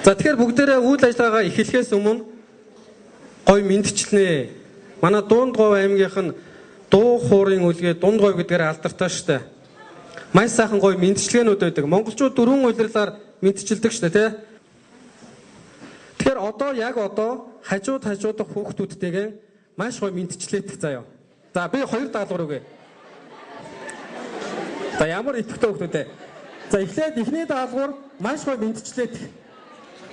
За тэгэхээр бүгдээрээ үйл ажиллагаагаа эхлэхээс өмнө гой мэдчилнэ. Манай Дундгов аймгийнх нь дуу хуурын үлгээ Дундгов гэдгээр алдартай штэ. Маш сайхан гой мэдчилгээнүүд байдаг. Монголчууд дөрвөн улирлаар мэдчилдэг штэ тий. Тэгэхээр одоо хажуудах хүүхдүүдтэйгээ маш гой мэдчлээдэг заяа. За би хоёр даалгавар өгье. За ямар итгэвтэй хүүхдүүд ээ. За эхлээд эхний даалгавар маш гой мэдчлээдэг.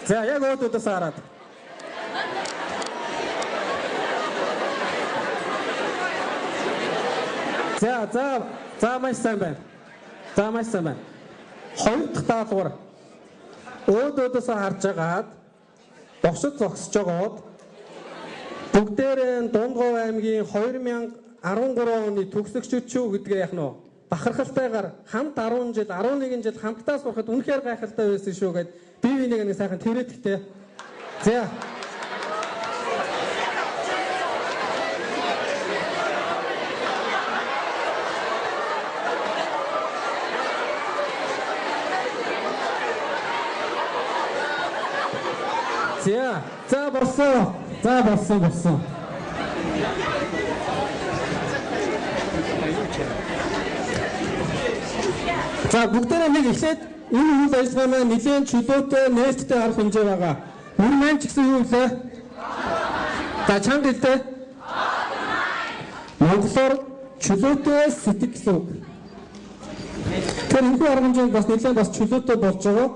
За яг өөдөөс хараад. За маш сайн байна. Хоёр дахь даалгавар өөдөөс харж агаад богсод зогсож байгаад бүгдээрээ Дундгов аймгийн 2013 оны төгсөгчд шүү гэдгээ яах нь бахархалтайгаар хамт 10 жил 11 жил хамтдаа сурахад үнэхээр гайхалтай байсан шүү гэд бие биенийг нэг сайхан тэрэтгтэй. За болсон. За бүгдээрээ нэг эхлээд энэ үйл ажиллагаа маань нэлээд чөлөөтэй нээлттэй арга хэмжээ байгаа. Мөр маань ч гэсэн юу вэ? За чанга хэлтэй. Монголоор чөлөөтэй сэтгэх гэсэн үг. Тэр энэ арга хэмжээнд бас нэлээд бас чөлөөтэй болж байгаа.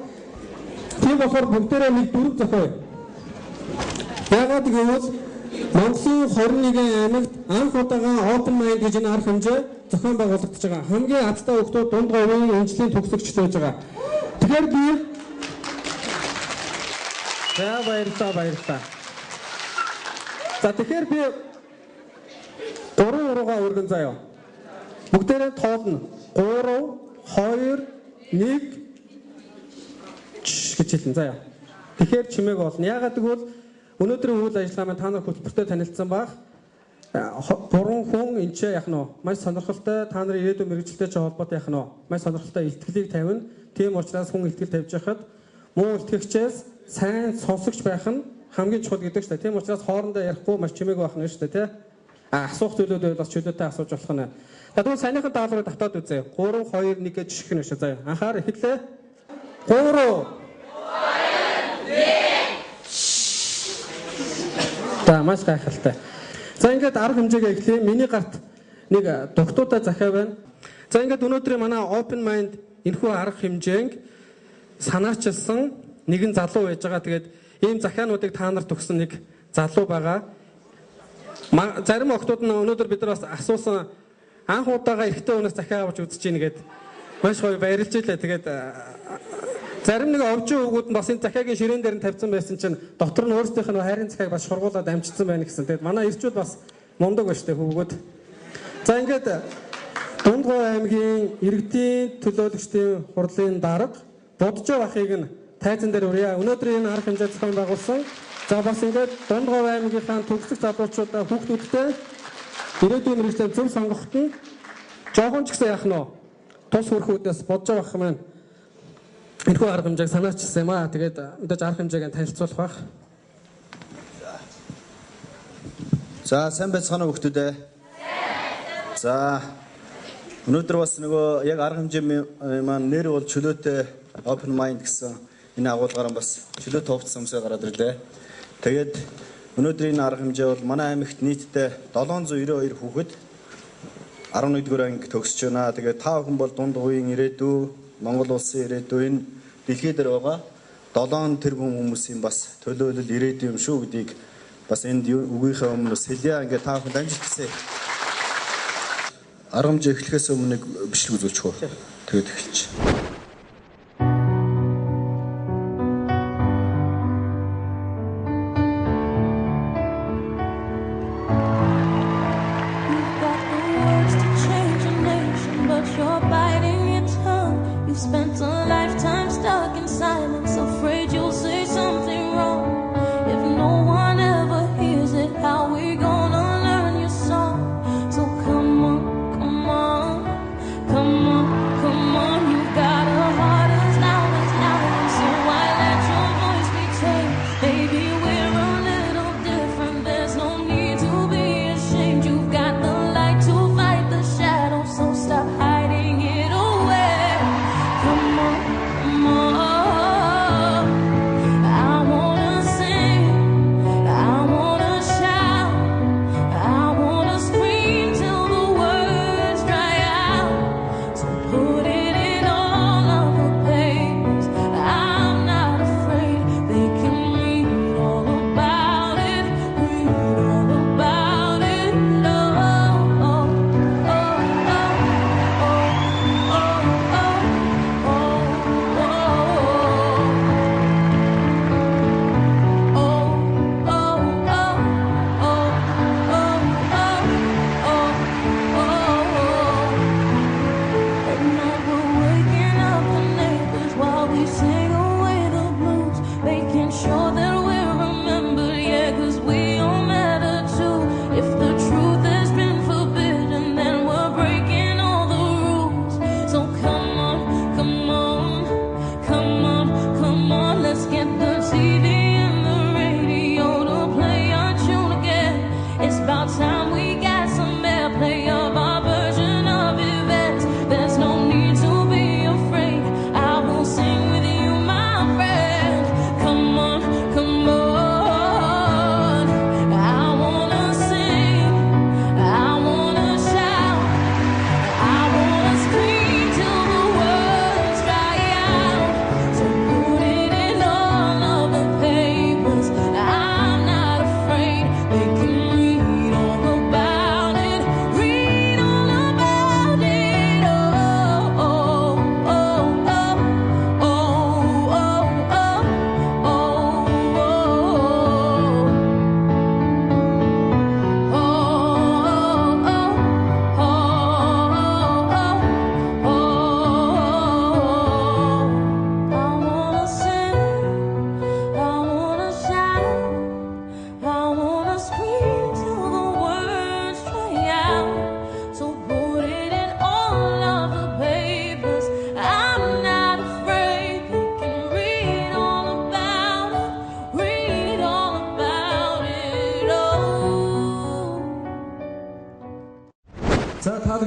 Тийм болохоор бүгдээрээ нэг дөрөв зохио. Яагаад гэвэл Монголын 21 аймагт анх удаага Open Mind гэж энэ арга хэмжээ зохион байгуулагдаж байгаа. Хамгийн азтай хүүхдүүд Дундговын инженерийн төгсөгч байж байгаа. Тэгэхээр би баярлалаа. За тэгэхээр би 3 уруугаа өргөн заяа. Бүгдээрээ тоолно. 3 2 1 гэж хэлэн заяа. Тэгэхээр чимээг болно. Яагаад гэвэл өнөөдрийн үйл ажиллагаа маань та нар хөтөлбөртэй танилцсан баг. 3 хүн энэ ч яах нь маш сонирхолтой та нарын ирээдүйн мэргэжилтэй ч холбоотой яах нь маш сонирхолтой итгэлийг тавина. Тийм учраас хүн итгэл тавьж байхад муу итгэгчээс сайн сонсогч байх нь хамгийн чухал гэдэг шүү дээ. Тийм учраас хоорондоо ярихгүй маш чимээг байх нь шүү дээ, тий? Асуух зүйлүүд байвал бас чөлөөтэй асууж болох нь. Тэгвэл саяныхан даалгаврыг татаад үзье. 3 2 1 гэж жишгэх нь шүү заяа. Анхаар эхэллээ. 3 Та маш гайхалтай. За ингээд арга хэмжээгээ эхлэе. Миний гарт нэг дугтуудаа захиа байна. За ингээд өнөөдрийн манай Open Mind энэхүү арга хэмжээнг санаачилсан нэгэн залуу байж байгаа. Тэгээд ийм захиануудыг та нарт өгсөн нэг залуу байгаа. Зарим охтууд нь өнөөдөр бид нар бас асуусан анх удаага эрэгтэй хүнээс захиа авч үзэж гин гээд маш гоё баярлж илээ. Тэгээд зарим нэг овжин хүүгүүд нь бас энэ захиагийн ширээн дээр нь тавьсан байсан чинь дотор нь өөрсдийнх нь хайрын захиаг бас шургуулад амжицсан байна гэсэн. Тэгээд манай ирчүүд бас мундаг ба штэ хүүгүүд. За ингээд Дундгов аймгийн иргэдийн төлөөлөгчдийн хурлын дарга Боджоо ахыг нь тайзан дээр өрье. Өнөөдөр энэ арга хэмжээ зохион байгуулсан. За бас ингээд Дундгов аймгийнхаа төгсөх залуучуудаа хүүхдүүдтэй ирээдүйн мэргэжлийн зөв сонгоход нь жоохон ч гэсэн яах нь тус хөрхүүдээс Боджоо ах маань энэхүү арга хэмжээг санаачилсан юм аа. Тэгээд мэдээж арга хэмжээг танилцуулах байх. За сайн байцгаана уу хүүхдүүд ээ. За өнөөдөр бас нөгөө яг арга хэмжээ маань нэр бол чөлөөтэй Open Mind гэсэн энэ агуулгаар бас чөлөөтэй хувцсан юмсаа гараад ирлээ. Тэгээд өнөөдрийн арга хэмжээ бол манай аймагт нийтдээ 792 хүүхэд 11-р анги төгсөж байна. Тэгээд та бүхэн бол Дундговын ирээдүй Монгол улсын ирээдүй энэ дэлхий дээр байгаа 7 тэрбум хүмүүсийн бас төлөөлөл ирээдүй юм шүү гэдгийг бас энд үгийнхээ өмнө сэлья ингээ та бүхэнд амжилтсаа арга хэмжээ эхлэхээс өмнө нэг бичлэг үзүүлчих үү. Тэгээд эхэлж. Come on, you got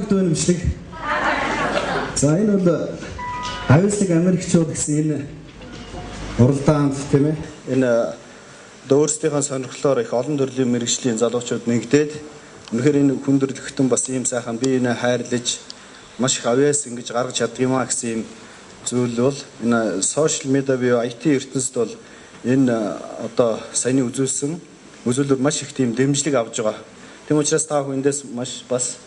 багт байна бишлэг. За энэ бол аюулслаг Америкчууд гэсэн энэ уралдаанд тийм ээ энэ өөрсдийнхөө сонирхлоор их олон төрлийн мэргэжлийн залуучууд нэгдээд үнэхээр энэ хүндрэлтэн бас ийм сайхан биеийг хайрлаж маш их авьяас ингэж гаргаж чаддаг юм а гэсэн юм зүйл бол энэ сошиал медиа буюу IT ертөнцид бол энэ одоо саяны үзүүлэлт маш их тийм дэмжлэг авж байгаа. Тийм учраас та бүхэндээс маш бас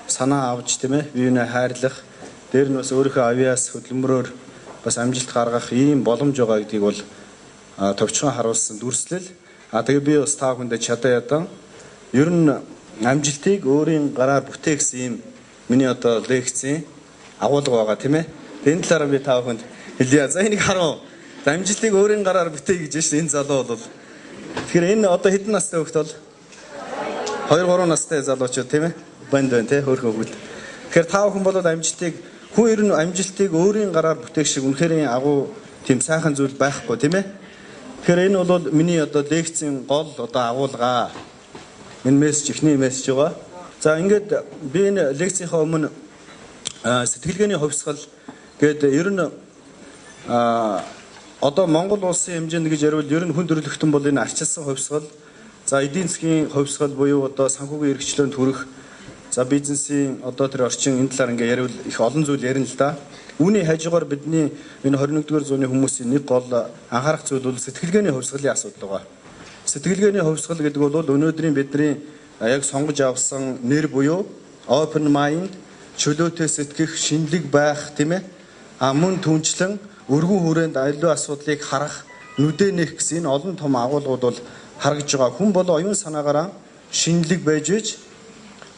санаа авч тийм ээ биеийг хайрлах дээр нь бас өөрийнхөө авьяас хөдөлмөрөөр бас амжилт гаргах ийм боломж байгаа гэдгийг бол товчхон харуулсан дүрслэл. Тэгээ би бас та бүхэндээ чадаа ядан ер нь амжилтыг өөрийн гараар бүтээгсэн ийм миний одоо лекцийн агуулга байгаа тийм ээ. Энэ талаараа би та бүхэнд хэлье. За энийг харав. Амжилтыг өөрийн гараар бүтээ гэж байна энэ залуу бол. Тэгэхээр энэ одоо хэдэн настай хөлт бол 2-3 настай залуучууд тийм ээ. Банд байна тийм хөөрхөн хөлт. Тэгэхээр та бүхэн бол амжилтыг хүн ер нь амжилтыг өөрийн гараар бүтээх шиг үнэхээр агуу тийм сайхан зүйл байхгүй тийм ээ. Тэгэхээр энэ бол миний одоо лекцийн гол одоо агуулга. Энэ мессеж ихний мессеж байгаа. За ингээд би энэ лекцийнхаа өмнө сэтгэлгээний хувьсгал гэдэг ер нь одоо Монгол улсын хэмжээнд гэж ярил ер нь хүн төрөлхтөн бол энэ арчилсан хувьсгал, за эдийн засгийн хувьсгал буюу одоо санхүүгийн эрхчлөөнд хүрэх, за бизнесийн одоо тэр орчин энэ талаар ингээ ярил их олон зүйл ярина л да. Үүний хажуугаар бидний энэ 21-р зууны хүмүүсийн нэг гол анхаарах зүйл бол сэтгэлгээний хувьсгалын асуудал байгаа. Сэтгэлгээний хувьсгал гэдэг бол өнөөдрийн бидний яг сонгож авсан нэр буюу open mind, чөлөөтэй сэтгэх, шинэлэг байх тийм ээ. Мөн түнчлэн өргөн хүрээнд аливаа асуудлыг харах, нүдэ нэх гэсэн энэ олон том агуулгууд бол харагдж байгаа. Хүн бол оюун санаагаараа шинэлэг байж иж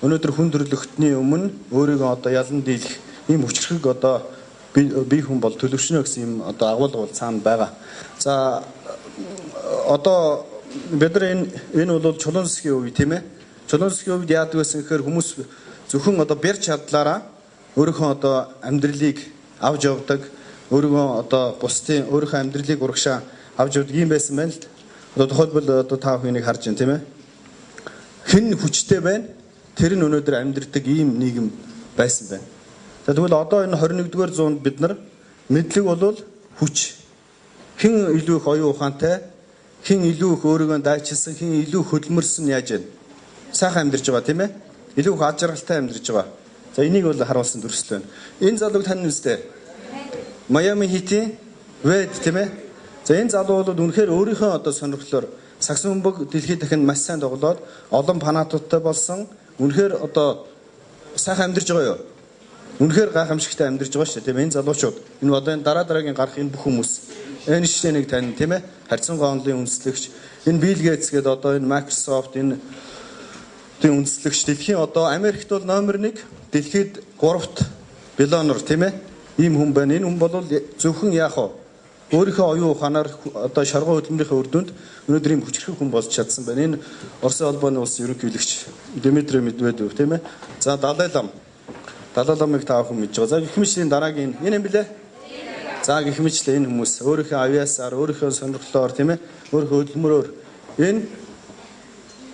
өнөөдөр хүн төрлөختний өмнө өөрийгөө одоо ялан дийлэх ийм хүчрхэг одоо би хүн бол төлөвшнө гэсэн юм одоо агуулга бол цаана байгаа. За одоо бид нар энэ бол чулуун засгийн үе тийм ээ. Чулуун засгийн үед яадаг байсан гэхээр хүмүүс зөвхөн одоо бэр чадлаараа өөрийнхөө одоо амьдралыг авч явдаг, өөрийгөө одоо бусдын өөрийнхөө амьдралыг урагшаа авч явдаг юм байсан байна л. Одоо тухайлбал одоо та бүхнийг харж байна тийм ээ. Хэн хүчтэй байна? Тэр нь өнөөдөр амьдрдаг ийм нийгэм байсан байна. За тэгвэл одоо энэ 21-р зуунд бид нар мэдлэг бол хүч. Хэн илүү их оюун ухаантай, хэн илүү их өөрийгөө дайчилсан, хэн илүү хөдөлмөрсөн яаж байна? Сайхан амьдарч байгаа тийм ээ. Илүү их аж аргалтай амьдарч байгаа. За энийг бол харуулсан дүрслэл байна. Энэ залууг тань үстэй. Майами Хитийн Вэд тийм ээ. За энэ залуу бол үнэхээр өөрийнхөө одоо сонирхлоор сагсан бөмбөг дэлхийд дахин маш сайн тоглоод олон фанатуудтай болсон. Үнэхээр одоо сайхан амьдарч байгаа юу? Үнэхээр гайхамшигтай амьдарч байгаа шүү тийм ээ. Энэ залуучууд энэ одоо энэ дараагийн гарах энэ бүх хүмүүс Эйнштейнийг тань тийм ээ. Харьцан гонлын үндэслэгч энэ Билл Гейтс гэдэг одоо энэ Microsoft энэ тийм үндэслэгч дэлхийн одоо Америкт бол номер 1 дэлхийд 3-т биллионер тийм ээ. Ийм хүн байна. Энэ хүн бол зөвхөн яах вэ? Өөрийнхөө оюун ухаанаар одоо шаргуу хөдөлмөрийнхөө үр дүнд өнөөдөр ийм хүчрхэг хүн болж чадсан байна. Энэ Оросын холбооны улсын ерөнхийлөгч Дмитрий Медведев тийм ээ. За Далай ламыг та бүхэн мэдж байгаа. За гэх мэтлийн дараагийн энэ юм билээ. За гэх мэтлээ энэ хүмүүс өөрийнхөө авьяасаар, өөрийнхөө сонирхлоор тийм ээ, өөрийнхөө хөдөлмөрөөр энэ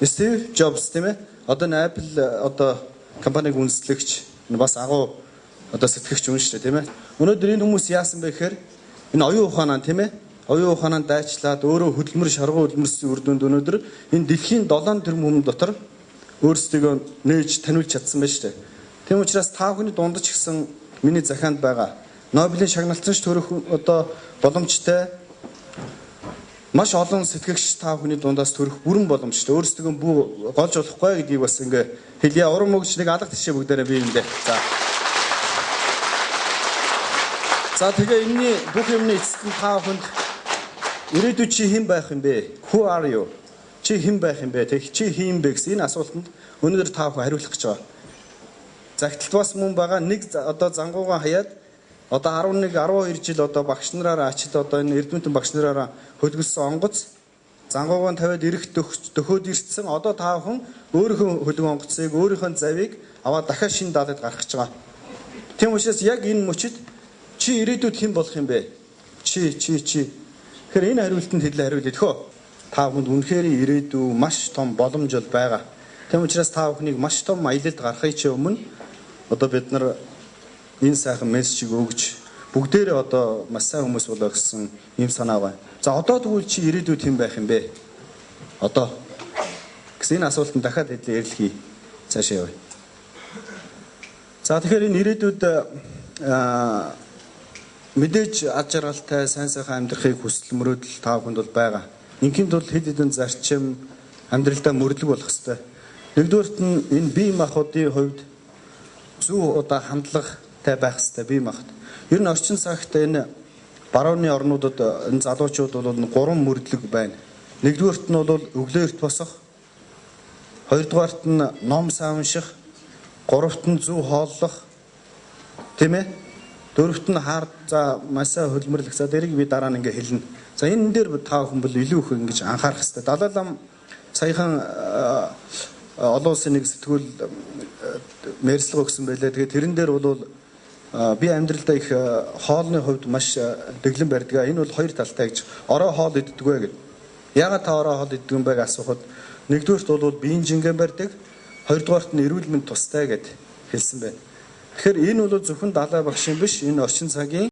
Стив Джобс тийм ээ. Одоо энэ Apple одоо компаниг үндэслэгч бас агуу одоо сэтгэгч хүн шүү дээ тийм ээ. Өнөөдөр энэ хүмүүс яасан бэ гэхээр энэ оюун ухаанаа тийм ээ. Оюун ухаанаа дайчлаад өөрөө хөдөлмөр шаргуу хөдөлмөрсөн үр дүнд өнөөдөр энэ дэлхийн 7 тэрбум хүн дотор өөрсдөө нээж таниулж чадсан байна шүү дээ. Тийм учраас та бүхний дундаж гисэн миний захианд байгаа Нобелийн шагналтанч төрөх одоо боломжтой маш олон сэтгэгч та бүхний дундаас төрөх бүрэн боломжтой. Өөрсдөө бүү голж болохгүй гэдгийг бас ингээ хэлье. Уран мөгч нэг алга тишээ бүгдээрээ бие биендээ. За тэгээ энэний бүх юмны эцэст нь та бүхэнд ирээдүйд чи хэн байх юм бэ? Who are you? Чи хэн байх юм бэ? Тэг чи хэн бэ гэсэн энэ асуултанд өнөөдөр та бүхэн хариулах гэж байгаа. Загталт бас мөн байгаа нэг одоо зангуугаа хаяад одоо 11 12 жил одоо багш нараараа ачид одоо энэ эрдэмтэн багш нараараа хөлгөлсөн онгоц зангуугаа тавиад ирэх дөхөөд ирсэн одоо та бүхэн өөрийнхөө хөлөг онгоцыг өөрийнхөө завийг аваад дахиад шинэ даалгад гаргах гэж байгаа. Тийм учраас яг энэ мөчид чи ирээдүйд хэн болох юм бэ? Чи. Тэгэхээр энэ хариултанд хэлээ хариулъя тэхөө. Та бүхэнд үнэхээр ирээдүй маш том боломж бол байгаа. Тийм учраас та бүхнийг маш том аялалд гарахын өмнө одоо бид нар энэ сайхан мессежийг өгж бүгдээрээ одоо маш сайн хүмүүс болоо гэсэн ийм санаа байна. За одоо тэгвэл чи ирээдүйд хэн байх юм бэ? Одоо гэсэн энэ асуултанд дахиад хэдийн ярилцъя. Цаашаа явъя. За тэгэхээр энэ ирээдүйд мэдээж ад жаргалтай сайн сайхан амьдрахыг хүсэл мөрөөдөл та бүхэнд бол байгаа. Инхинд бол хэд хэдэн зарчим амьдралдаа мөрдлөг болох хэвээр. Нэгдүгээрт нь энэ бие махбодын хувьд зөв одоо хандлагатай байх хэвээр бие махбод. Ер нь орчин цагт энэ барууны орнуудад энэ залуучууд бол гурван мөрдлөг байна. Нэгдүгээрт нь бол өглөөрт босох, хоёрдугаарт нь ном саамших, гуравт нь зөв хооллох, тийм ээ? Дөрөвт нь за масаа хөлмөрлөх. За дэрийг би дараа нь ингээ хэлнэ. За энэ дээр та бүхэн бол илүү их ингэж анхаарах хэрэгтэй. Далай лам саяхан олон улсын нэг сэтгүүл мэрслэг өгсөн байлаа. Тэгээд тэрэн дээр бол би амьдралдаа их хоолны хувьд маш дэглэн барьдаг. Энэ бол хоёр талтай гэж. Орой хоол иддэг вэ гэдэг. Яагаад та орой хоол иддэг юм бэ гэж асуухад нэгдүгээрт бол биеийн жингэн барьдаг, хоёрдугаарт нь эрүүл мэнд тустай гэд хэлсэн байна. Тэгэхээр энэ бол зөвхөн далай багшийн биш, энэ орчин цагийн